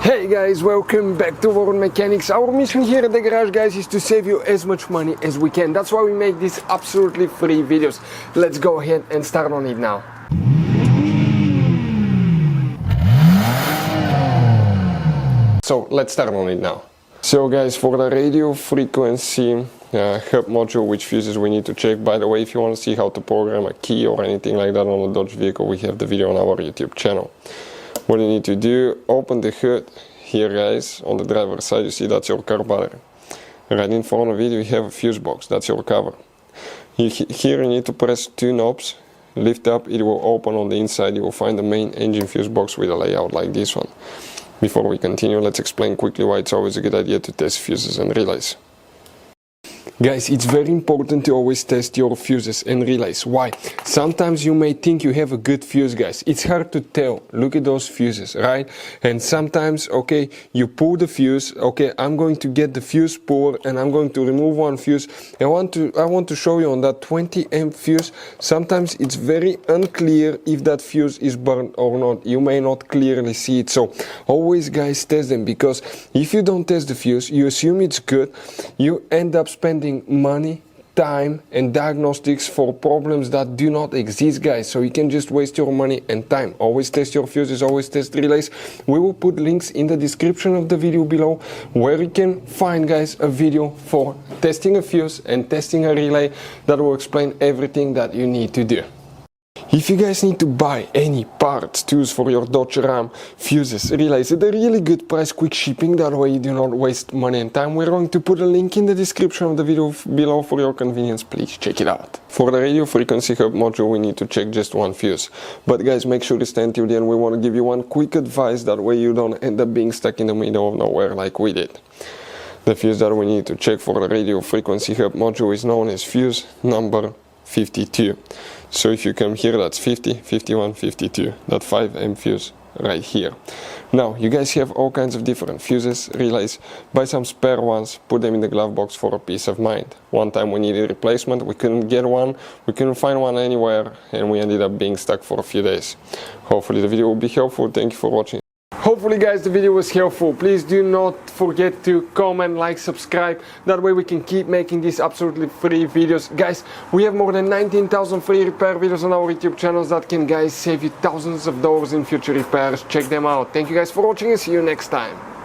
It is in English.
Hey guys, welcome back to World Mechanics. Our mission here at the garage, guys, is to save you as much money as we can. That's why we make these absolutely free videos. Let's go ahead and start on it now. So let's start on it now. So guys, for the radio frequency hub module, which fuses we need to check. By the way, if you want to see how to program a key or anything like that on a Dodge vehicle, we have the video on our YouTube channel. What you need to do, open the hood here, guys. On the driver's side you see that's your car battery. Right in front of it you have a fuse box, that's your cover. Here you need to press two knobs, lift up, it will open. On the inside you will find the main engine fuse box with a layout like this one. Before we continue, let's explain quickly why it's always a good idea to test fuses and relays. Guys, it's very important to always test your fuses and relays. Why? Sometimes you may think you have a good fuse, guys. It's hard to tell. Look at those fuses, right? And sometimes, okay, you pull the fuse. Okay, I'm going to get the fuse pulled and I'm going to remove one fuse. I want to show you on that 20 amp fuse. Sometimes it's very unclear if that fuse is burned or not. You may not clearly see it. So always, guys, test them, because if you don't test the fuse, you assume it's good. You end up spending money, time and diagnostics for problems that do not exist, guys. So you can just waste your money and time. Always test your fuses, always test relays. We will put links in the description of the video below where you can find, guys, a video for testing a fuse and testing a relay that will explain everything that you need to do. If you guys need to buy any parts, tools for your Dodge Ram, fuses, relays at a really good price, quick shipping, that way you do not waste money and time, we're going to put a link in the description of the video below for your convenience. Please check it out. For the radio frequency hub module we need to check just one fuse. But guys, make sure to stay until the end. We want to give you one quick advice, that way you don't end up being stuck in the middle of nowhere like we did. The fuse that we need to check for the radio frequency hub module is known as fuse number 52. So if you come here, that's 50, 51, 52, that 5 amp fuse right here. Now you guys have all kinds of different fuses, relays. Buy some spare ones, put them in the glove box for a peace of mind. One time we needed a replacement, we couldn't get one, we couldn't find one anywhere, and we ended up being stuck for a few days. Hopefully the video will be helpful. Thank you for watching. Hopefully, guys, the video was helpful. Please do not forget to comment, like, subscribe. That way we can keep making these absolutely free videos. Guys, we have more than 19,000 free repair videos on our YouTube channels that can, guys, save you thousands of dollars in future repairs. Check them out. Thank you guys for watching and see you next time.